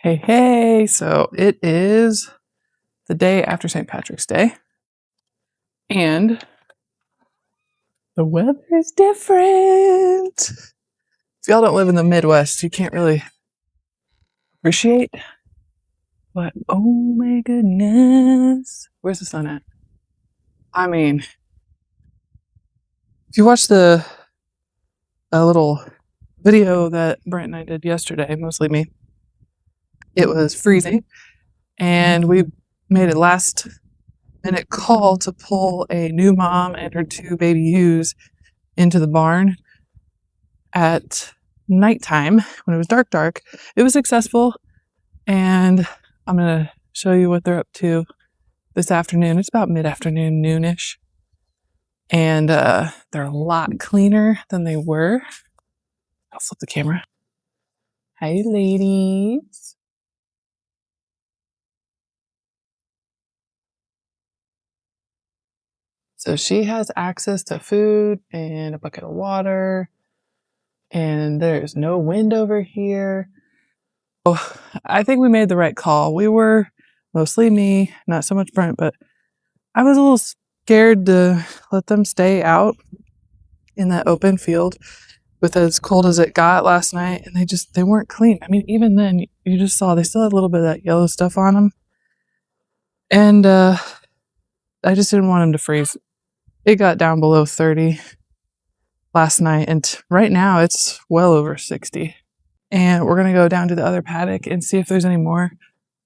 Hey, hey. So it is the day after St. Patrick's Day, and the weather is different. If y'all don't live in the Midwest, you can't really appreciate, but oh my goodness. Where's the sun at? I mean, if you watch the little video that Brent and I did yesterday, mostly me, it was freezing, and we made a last minute call to pull a new mom and her two baby ewes into the barn at nighttime when it was dark. It was successful, and I'm gonna show you what they're up to this afternoon. It's about mid-afternoon, noonish, and they're a lot cleaner than they were. I'll flip the camera. Hi, ladies. So she has access to food and a bucket of water, and there's no wind over here. Oh, I think we made the right call. We were mostly me, not so much Brent, but I was a little scared to let them stay out in that open field with as cold as it got last night, and they weren't clean. I mean, even then, you just saw they still had a little bit of that yellow stuff on them, and I just didn't want them to freeze. It got down below 30 last night, and right now it's well over 60. And we're gonna go down to the other paddock and see if there's any more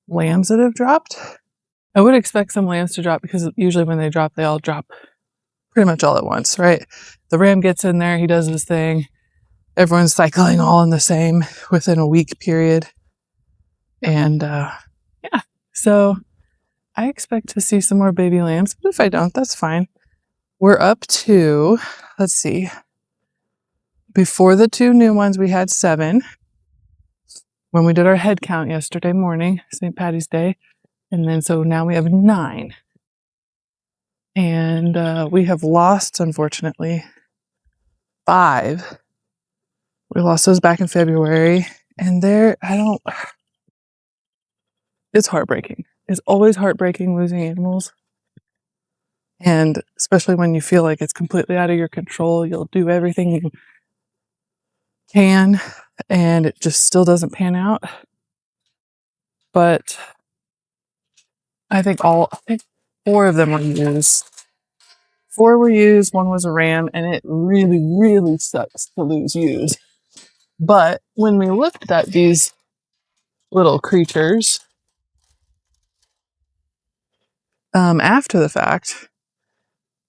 lambs that have dropped. I would expect some lambs to drop because usually when they drop, they all drop pretty much all at once, right? The ram gets in there, he does his thing. Everyone's cycling all in the same within a week period. And yeah, so I expect to see some more baby lambs, but if I don't, that's fine. We're up to, let's see, before the two new ones, we had 7 when we did our head count yesterday morning, St. Patty's Day. And then so now we have 9. And we have lost, unfortunately, 5. We lost those back in February. And it's heartbreaking. It's always heartbreaking losing animals. And especially when you feel like it's completely out of your control, you'll do everything you can, and it just still doesn't pan out. But I think 4 of them were used. 4 were used, 1 was a ram, and it really, really sucks to lose ewes. But when we looked at these little creatures after the fact,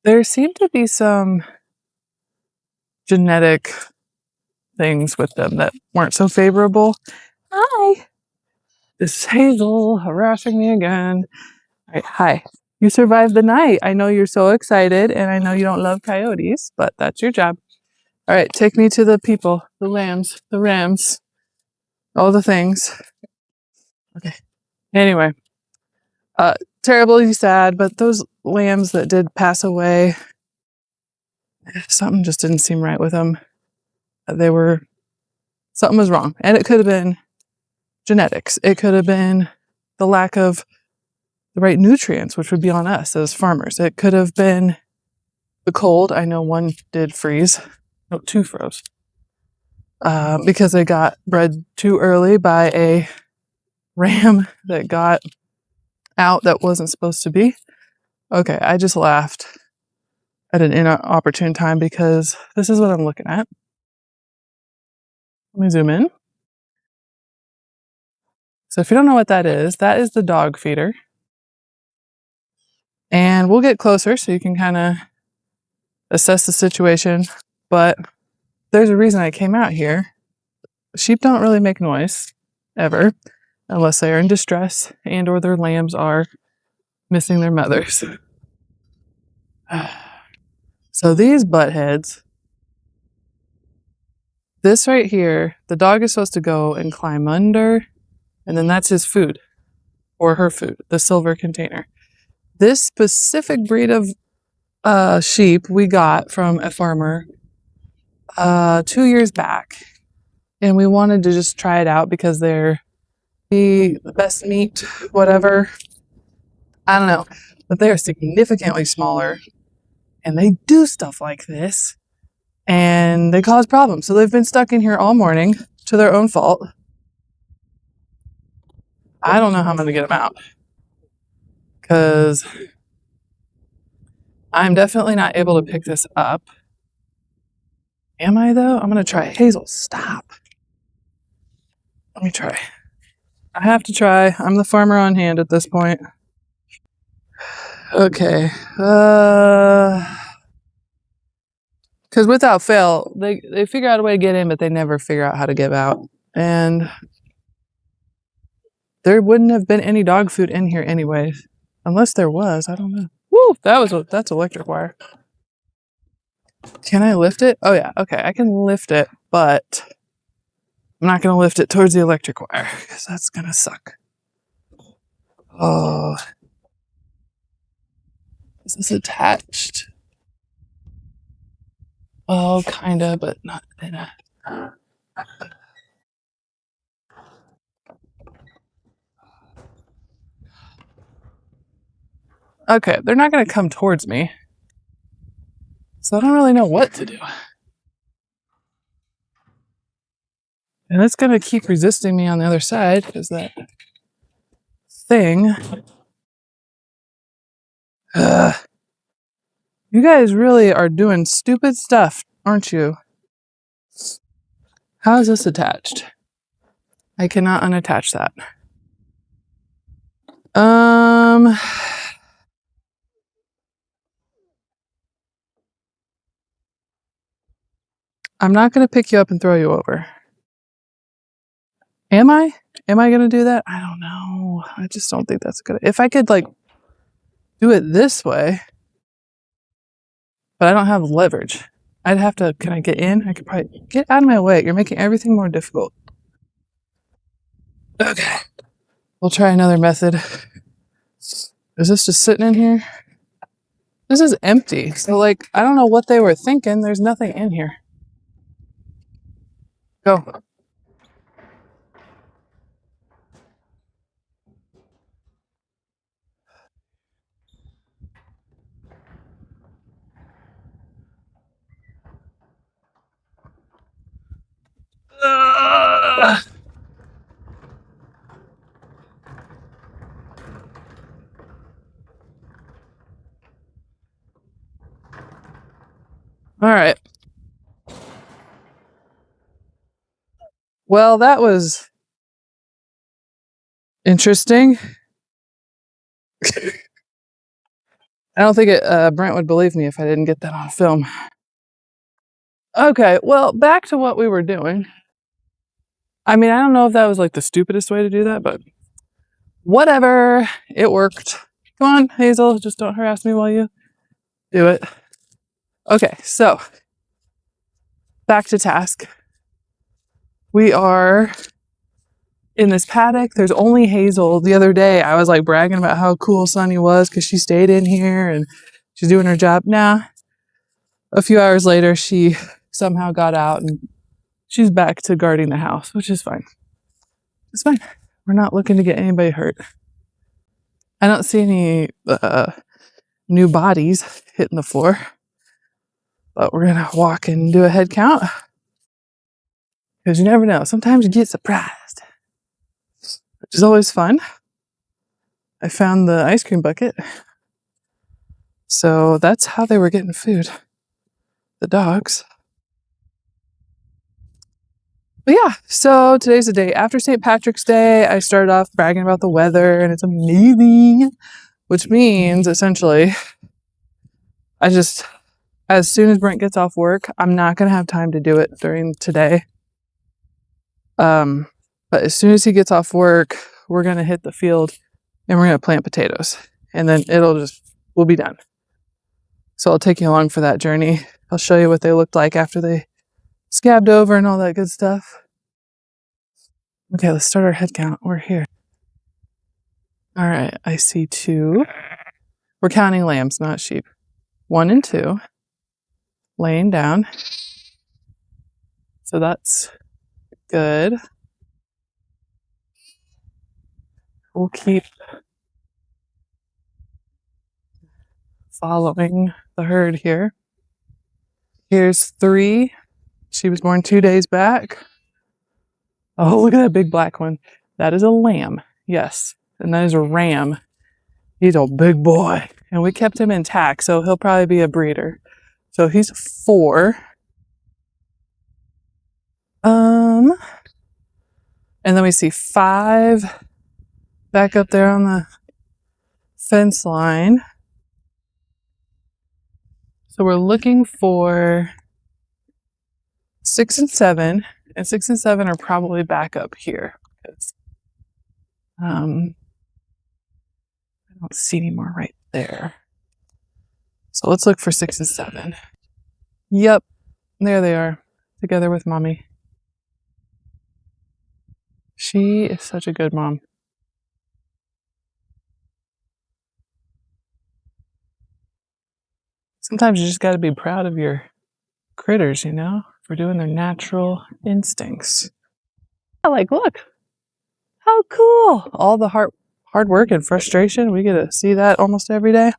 there seemed to be some genetic things with them that weren't so favorable. Hi. This is Hazel harassing me again. All right, hi. You survived the night. I know you're so excited, and I know you don't love coyotes, but that's your job. All right, take me to the people, the lambs, the rams, all the things. Okay. Anyway, terribly sad, but those lambs that did pass away, something just didn't seem right with them. Something was wrong, and it could have been genetics. It could have been the lack of the right nutrients, which would be on us as farmers. It could have been the cold. I know 1 did freeze. No, 2 froze. Because they got bred too early by a ram that got out that wasn't supposed to be. Okay, I just laughed at an inopportune time because this is what I'm looking at. Let me zoom in. So if you don't know what that is the dog feeder. And we'll get closer so you can kind of assess the situation. But there's a reason I came out here. Sheep don't really make noise, ever, unless they are in distress and or their lambs are missing their mothers. So these butt heads, this right here, the dog is supposed to go and climb under, and then that's his food, or her food, the silver container. This specific breed of sheep we got from a farmer 2 years back, and we wanted to just try it out because they're be the best meat, whatever. I don't know. But they are significantly smaller and they do stuff like this and they cause problems. So they've been stuck in here all morning to their own fault. I don't know how I'm going to get them out because I'm definitely not able to pick this up. Am I though? I'm going to try. Hazel, stop. Let me try. I have to try. I'm the farmer on hand at this point. Okay. Because without fail, they figure out a way to get in, but they never figure out how to get out. And there wouldn't have been any dog food in here anyways. Unless there was, I don't know. Woo! That's electric wire. Can I lift it? Oh yeah, okay, I can lift it, but I'm not gonna lift it towards the electric wire, because that's gonna suck. Oh. Is this attached? Oh, kinda, but not in a... Okay, they're not gonna come towards me. So I don't really know what to do. And it's gonna keep resisting me on the other side, because that thing... Ugh. You guys really are doing stupid stuff, aren't you? How is this attached? I cannot unattach that. I'm not going to pick you up and throw you over. Am I? Am I going to do that? I don't know. I just don't think that's good. If I could like do it this way, but I don't have leverage. I'd have to, can I get in? I could probably get out of my way. You're making everything more difficult. Okay. We'll try another method. Is this just sitting in here? This is empty. So like, I don't know what they were thinking. There's nothing in here. Go. All right. Well, that was interesting. I don't think Brent would believe me if I didn't get that on film. Okay, well, back to what we were doing. I mean, I don't know if that was like the stupidest way to do that, but whatever. It worked. Come on, Hazel, just don't harass me while you do it. Okay, so back to task. We are in this paddock. There's only Hazel. The other day, I was like bragging about how cool Sunny was because she stayed in here and she's doing her job. Nah, a few hours later, she somehow got out and she's back to guarding the house, which is fine. It's fine. We're not looking to get anybody hurt. I don't see any new bodies hitting the floor, but we're gonna walk and do a head count because you never know. Sometimes you get surprised, which is always fun. I found the ice cream bucket, so that's how they were getting food, the dogs. But yeah, so today's the day after St. Patrick's Day. I started off bragging about the weather and it's amazing, which means essentially as soon as Brent gets off work, I'm not going to have time to do it during today. But as soon as he gets off work, we're going to hit the field and we're going to plant potatoes and then we'll be done. So I'll take you along for that journey. I'll show you what they looked like after they scabbed over and all that good stuff. Okay, let's start our head count. We're here. All right, I see 2. We're counting lambs, not sheep. 1 and 2, laying down. So that's good. we'll keep following the herd here. Here's 3. She was born 2 days back. Oh, look at that big black one. That is a lamb. Yes. And that is a ram. He's a big boy. And we kept him intact, so he'll probably be a breeder. So he's 4. And then we see 5 back up there on the fence line. So we're looking for 6 and 7, and 6 and 7 are probably back up here because I don't see any more right there. So let's look for 6 and 7. Yep, there they are, together with mommy. She is such a good mom. Sometimes you just got to be proud of your critters, you know, for doing their natural instincts. Like, look, how cool! All the hard work and frustration, we get to see that almost every day.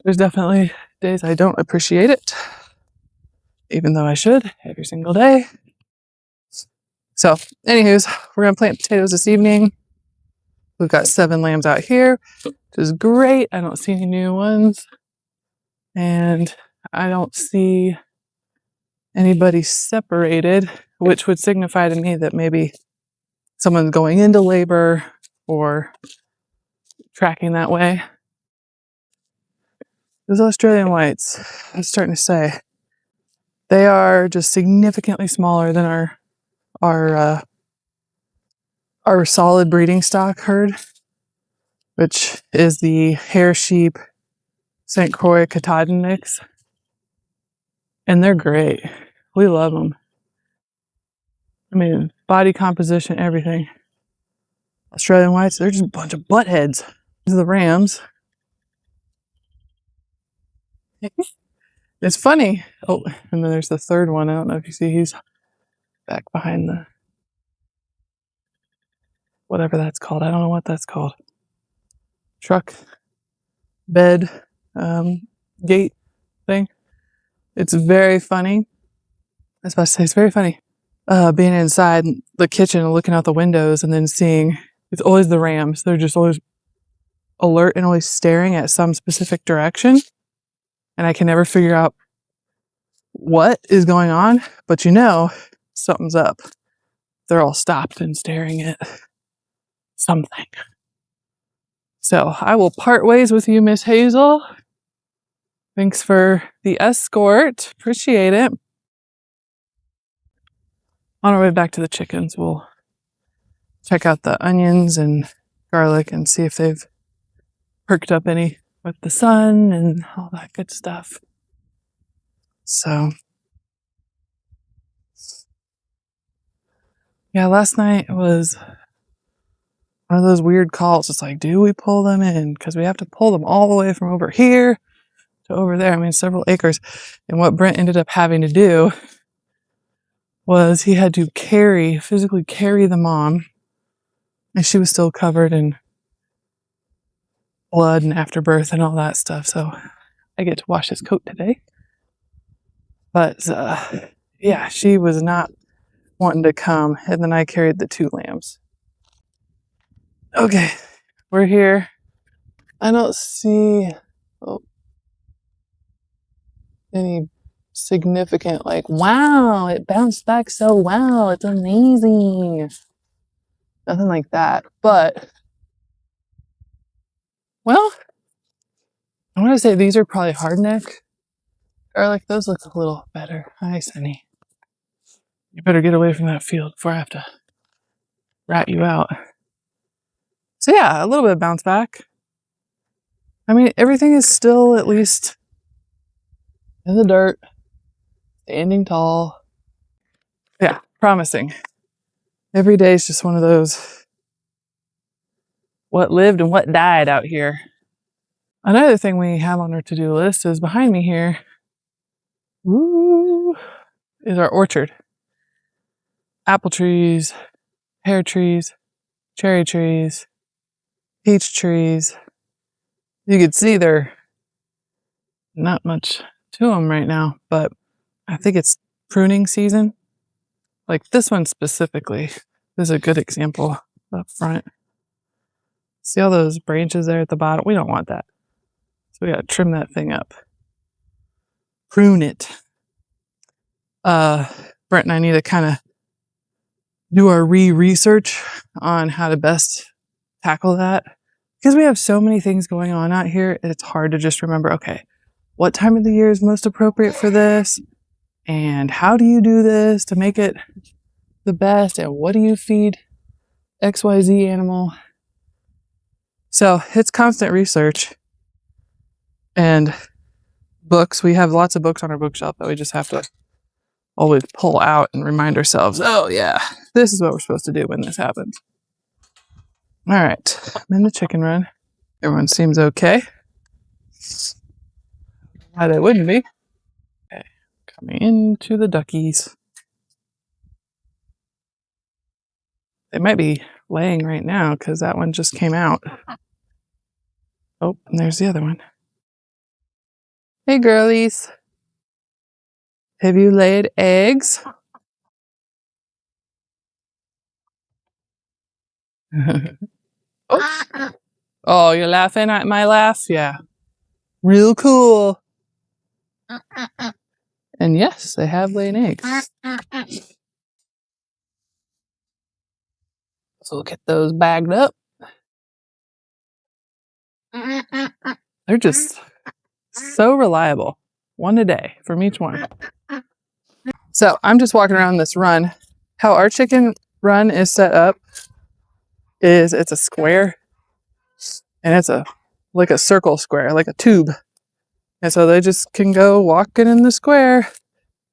There's definitely days I don't appreciate it, even though I should every single day. So, anywho's, we're gonna plant potatoes this evening. We've got 7 lambs out here, which is great. I don't see any new ones, and I don't see anybody separated, which would signify to me that maybe someone's going into labor or tracking that way. Those Australian whites, I was starting to say, they are just significantly smaller than our solid breeding stock herd, which is the hair sheep St. Croix Katahdin mix. And they're great. We love them. I mean, body composition, everything. Australian whites, they're just a bunch of butt heads. These are the rams. It's funny. Oh, and then there's the third one. I don't know if you see, he's back behind the whatever that's called. I don't know what that's called. Truck, bed, gate thing. It's very funny. I was about to say, it's very funny. Being inside the kitchen and looking out the windows and then seeing, it's always the rams. They're just always alert and always staring at some specific direction. And I can never figure out what is going on, but you know, something's up. They're all stopped and staring at something. So I will part ways with you, Miss Hazel. Thanks for the escort. Appreciate it. On our way back to the chickens, we'll check out the onions and garlic and see if they've perked up any with the sun and all that good stuff. So, yeah, last night was one of those weird calls. It's like, do we pull them in? Because we have to pull them all the way from over here to over there. I mean, several acres. And what Brent ended up having to do was he had to physically carry the mom, and she was still covered in blood and afterbirth and all that stuff. So I get to wash his coat today. But yeah, she was not wanting to come. And then I carried the 2 lambs. Okay, we're here. I don't see any significant, like, wow, it bounced back so well. It's amazing. Nothing like that. But, well, I want to say these are probably hardneck. Or like those look a little better. Hi, Sunny. You better get away from that field before I have to rat you out. So yeah, a little bit of bounce back. I mean, everything is still at least in the dirt, standing tall. Yeah, promising. Every day is just one of those what lived and what died out here. Another thing we have on our to-do list is behind me here. Woo, is our orchard. Apple trees, pear trees, cherry trees, peach trees. You could see they're not much to them right now, but I think it's pruning season. Like this one specifically, this is a good example up front. See all those branches there at the bottom? We don't want that. So we gotta trim that thing up. Prune it. Brent and I need to kind of do our research on how to best tackle that. Because we have so many things going on out here, it's hard to just remember, okay, what time of the year is most appropriate for this? And how do you do this to make it the best? And what do you feed XYZ animal? So it's constant research and books. We have lots of books on our bookshelf that we just have to always pull out and remind ourselves, oh yeah, this is what we're supposed to do when this happens. All right, I'm in the chicken run. Everyone seems okay. Why they wouldn't be. Okay, coming into the duckies. They might be laying right now because that one just came out. Oh, and there's the other one. Hey girlies. Have you laid eggs? Oh. Oh, you're laughing at my laugh? Yeah. Real cool. And yes, they have laid eggs. So we'll get those bagged up. They're just so reliable. One a day from each one. So I'm just walking around this run. How our chicken run is set up is it's a square. And it's like a circle square, like a tube. And so they just can go walking in the square.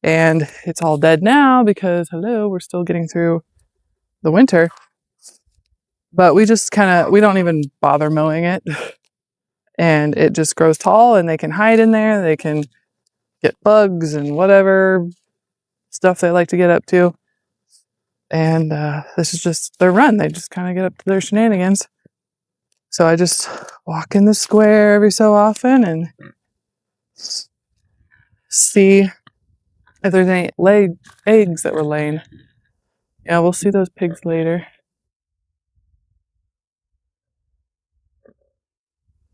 And it's all dead now because, hello, we're still getting through the winter. But we just we don't even bother mowing it. And it just grows tall and they can hide in there. They can get bugs and whatever stuff they like to get up to. And this is just their run. They just kind of get up to their shenanigans. So I just walk in the square every so often and see if there's any laid eggs that were laying. Yeah, we'll see those pigs later.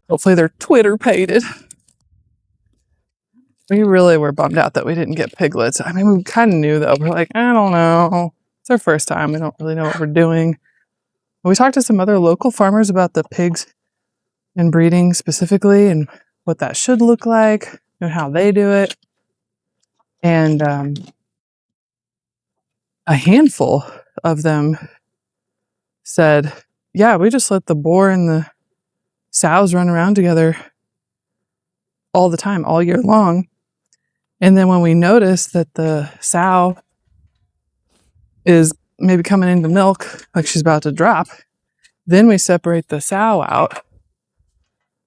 Hopefully they're Twitter pated. We really were bummed out that we didn't get piglets. I mean, we kind of knew though. We're like, I don't know. It's our first time. We don't really know what we're doing. We talked to some other local farmers about the pigs and breeding specifically and what that should look like and how they do it. And a handful of them said, yeah, we just let the boar and the sows run around together all the time, all year long. And then when we notice that the sow is maybe coming into milk, like she's about to drop, then we separate the sow out.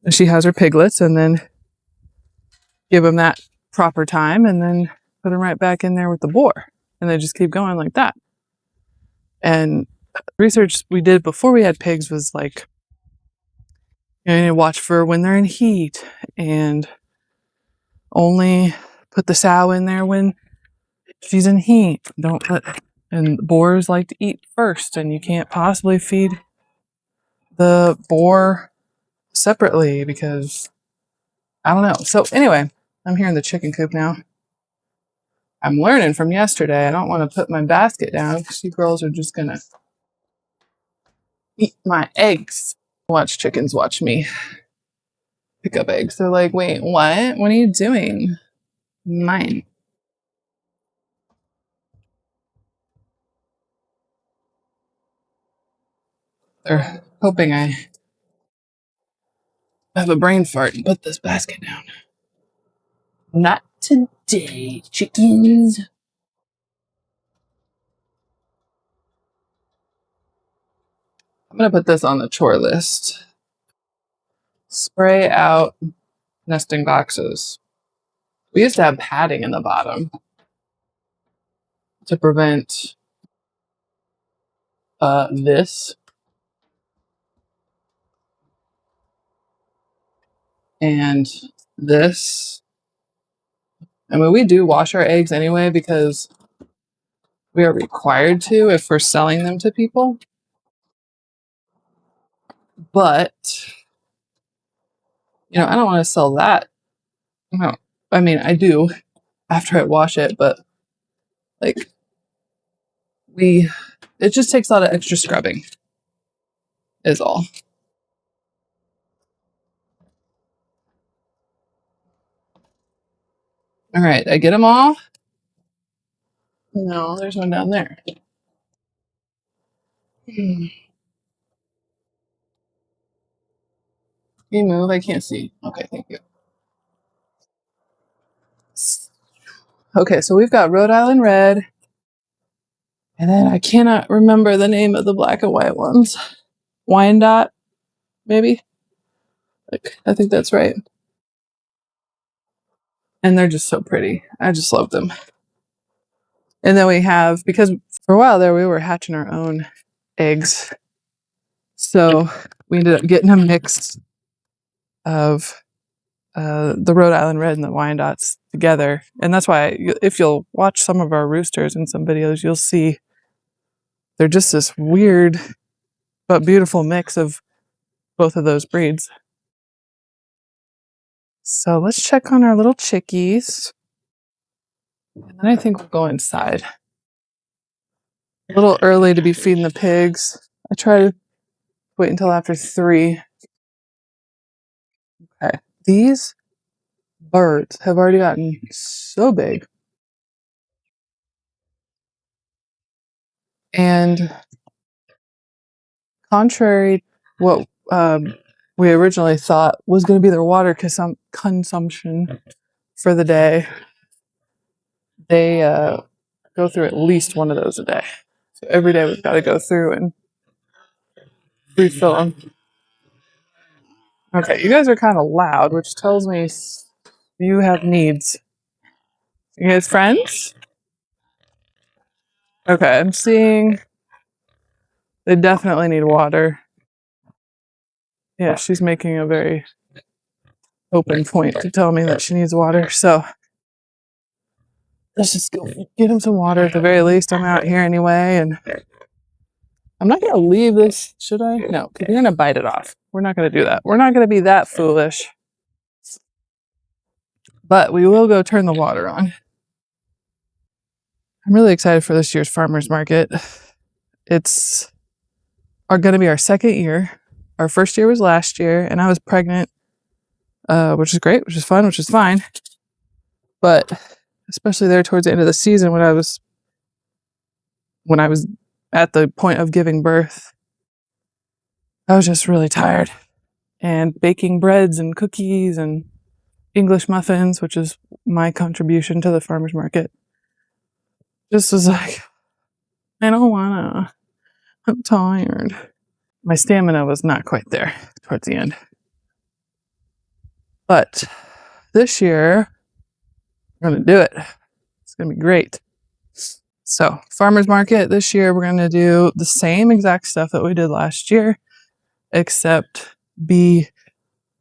She has her piglets and then give them that proper time and then put them right back in there with the boar. And they just keep going like that. And research we did before we had pigs was like, you know, you watch for when they're in heat and only put the sow in there when she's in heat. Don't let, and boars like to eat first, and you can't possibly feed the boar separately because I don't know. So anyway, I'm here in the chicken coop now. I'm learning from yesterday. I don't want to put my basket down because you girls are just gonna eat my eggs. Watch chickens watch me pick up eggs. They're like, wait, what? What are you doing? Mine. They're hoping I have a brain fart and put this basket down. Not today, chickens. I'm gonna put this on the chore list. Spray out nesting boxes. We used to have padding in the bottom to prevent this. And this, I mean, we do wash our eggs anyway because we are required to if we're selling them to people. But, I don't want to sell that. No. I mean, I do after I wash it, but like it just takes a lot of extra scrubbing is all. All right, I get them all. No, there's one down there. Can you move? I can't see. Okay, thank you. Okay, so we've got Rhode Island Red. And then I cannot remember the name of the black and white ones. Wyandotte, maybe? I think that's right. And they're just so pretty. I just love them. And then we have, because for a while there we were hatching our own eggs. So we ended up getting a mix of the Rhode Island Red and the Wyandottes together. And that's why if you'll watch some of our roosters in some videos, you'll see they're just this weird but beautiful mix of both of those breeds. So let's check on our little chickies. And then I think we'll go inside. A little early to be feeding the pigs. I try to wait until after 3. Okay. These birds have already gotten so big. And contrary what we originally thought was going to be their water consumption for the day, they go through at least one of those a day. So every day we've got to go through and refill them. Okay, you guys are kind of loud, which tells me you have needs. You guys friends? Okay, I'm seeing they definitely need water. Yeah, she's making a very open point to tell me that she needs water. So let's just go get him some water at the very least. I'm out here anyway, and I'm not going to leave this, should I? No, because you're going to bite it off. We're not going to do that. We're not going to be that foolish. But we will go turn the water on. I'm really excited for this year's farmers market. It's going to be our second year. Our first year was last year, and I was pregnant, which is great, which is fun, which is fine. But especially there towards the end of the season when I was at the point of giving birth, I was just really tired. And baking breads and cookies and English muffins, which is my contribution to the farmers market, just was like, I don't wanna. I'm tired. My stamina was not quite there towards the end. But this year, we're gonna do it. It's gonna be great. So, farmers market this year, we're gonna do the same exact stuff that we did last year, except be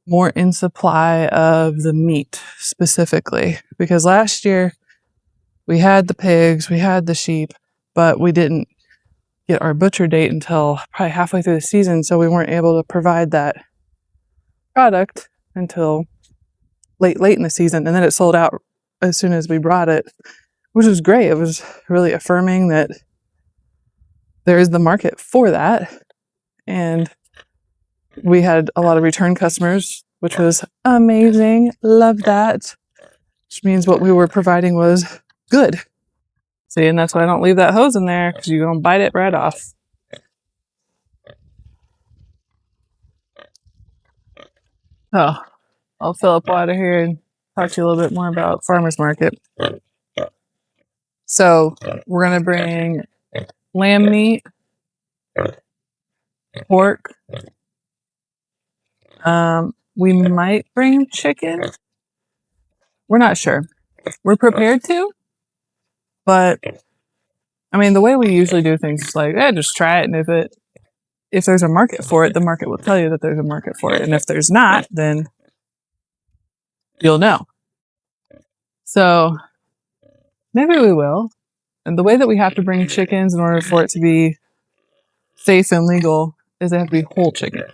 more in supply of the meat specifically. Because last year, we had the pigs, we had the sheep, but we didn't get our butcher date until probably halfway through the season, so we weren't able to provide that product until late in the season, and then it sold out as soon as we brought it, which was great. It was really affirming that there is the market for that, and we had a lot of return customers, which was amazing. Love that, which means what we were providing was good. See, and that's why I don't leave that hose in there, because you're going to bite it right off. Oh, I'll fill up water here and talk to you a little bit more about farmers market. So we're going to bring lamb meat, pork. We might bring chicken. We're not sure. We're prepared to, but I mean, the way we usually do things is like, just try it, and if there's a market for it, the market will tell you that there's a market for it, and if there's not, then you'll know. So maybe we will. And the way that we have to bring chickens in order for it to be safe and legal is they have to be whole chicken.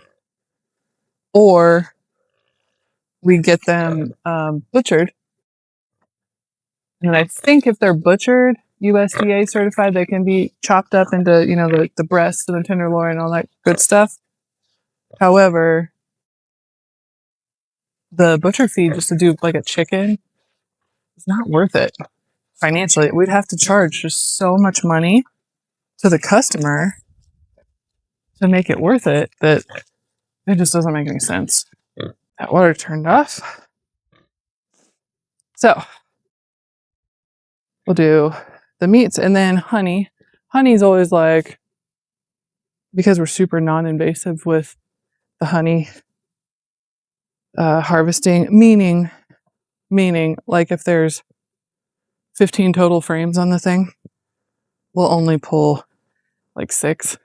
Or we get them butchered. And I think if they're butchered, USDA certified, they can be chopped up into, you know, the breast and the tenderloin and all that good stuff. However, the butcher fee just to do like a chicken is not worth it financially. We'd have to charge just so much money to the customer to make it worth it that it just doesn't make any sense. That water turned off. So we'll do the meats and then honey. Honey's always like, because we're super non-invasive with the honey harvesting, meaning like if there's 15 total frames on the thing, we'll only pull like 6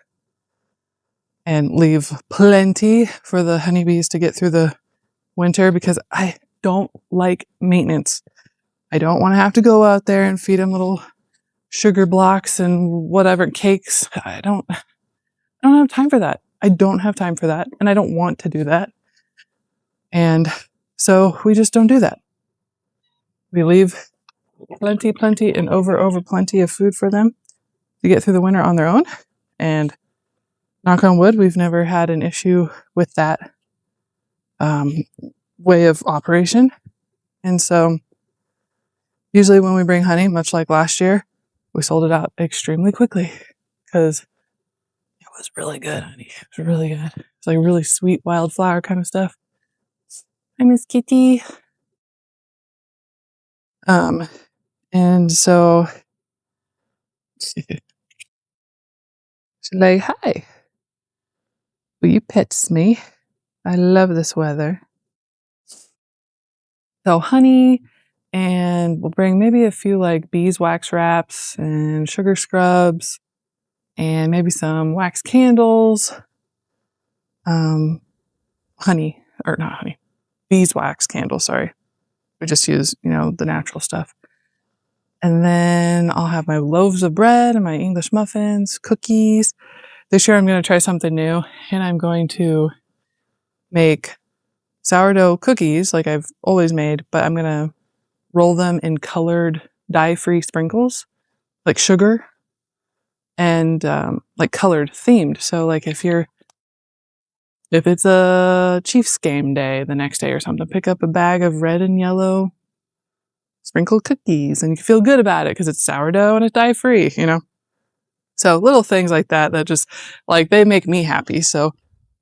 and leave plenty for the honeybees to get through the winter because I don't like maintenance. I don't want to have to go out there and feed them little sugar blocks and whatever cakes. I don't have time for that. I don't have time for that, and I don't want to do that. And so we just don't do that. We leave plenty and over plenty of food for them to get through the winter on their own. And knock on wood, we've never had an issue with that way of operation. And so usually when we bring honey, much like last year, we sold it out extremely quickly because it was really good honey. It was really good. It's like really sweet wildflower kind of stuff. Hi, Miss Kitty. And so she's like, hi, will you pet me? I love this weather. So honey, and we'll bring maybe a few like beeswax wraps and sugar scrubs and maybe some wax candles. Beeswax candles, sorry. We just use, you know, the natural stuff. And then I'll have my loaves of bread and my English muffins, cookies. This year I'm going to try something new, and I'm going to make sourdough cookies like I've always made, but I'm going to roll them in colored dye-free sprinkles, like sugar, and like colored themed. So like if it's a Chiefs game day the next day or something, pick up a bag of red and yellow sprinkled cookies and you feel good about it because it's sourdough and it's dye-free, you know? So little things like that just like they make me happy. So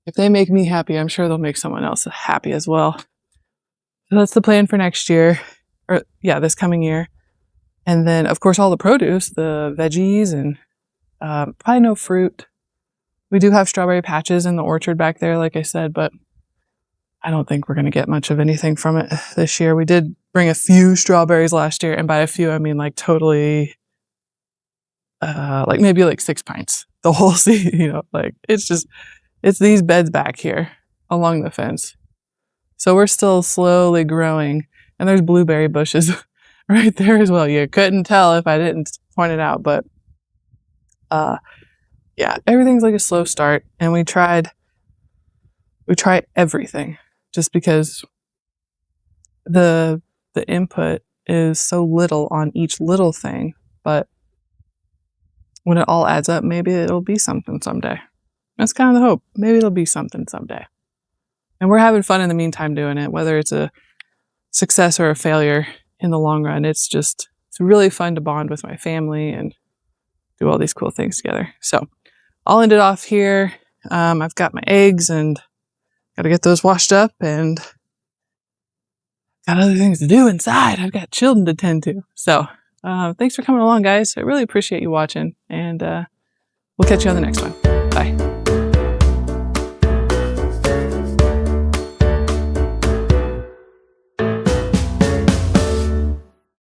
if they make me happy, I'm sure they'll make someone else happy as well. So that's the plan for next year, this coming year. And then of course all the produce, the veggies and probably no fruit. We do have strawberry patches in the orchard back there, like I said, but I don't think we're going to get much of anything from it this year. We did bring a few strawberries last year, and by a few, I mean like totally, like maybe like 6 pints the whole season, you know, like it's these beds back here along the fence. So we're still slowly growing, and there's blueberry bushes right there as well. You couldn't tell if I didn't point it out, but yeah, everything's like a slow start, and we try everything just because the input is so little on each little thing, but when it all adds up, maybe it'll be something someday. That's kind of the hope. Maybe it'll be something someday. And we're having fun in the meantime doing it, whether it's a success or a failure in the long run. It's really fun to bond with my family and do all these cool things together. So I'll end it off here. I've got my eggs and got to get those washed up and got other things to do inside. I've got children to tend to. So thanks for coming along, guys. I really appreciate you watching, and we'll catch you on the next one. Bye.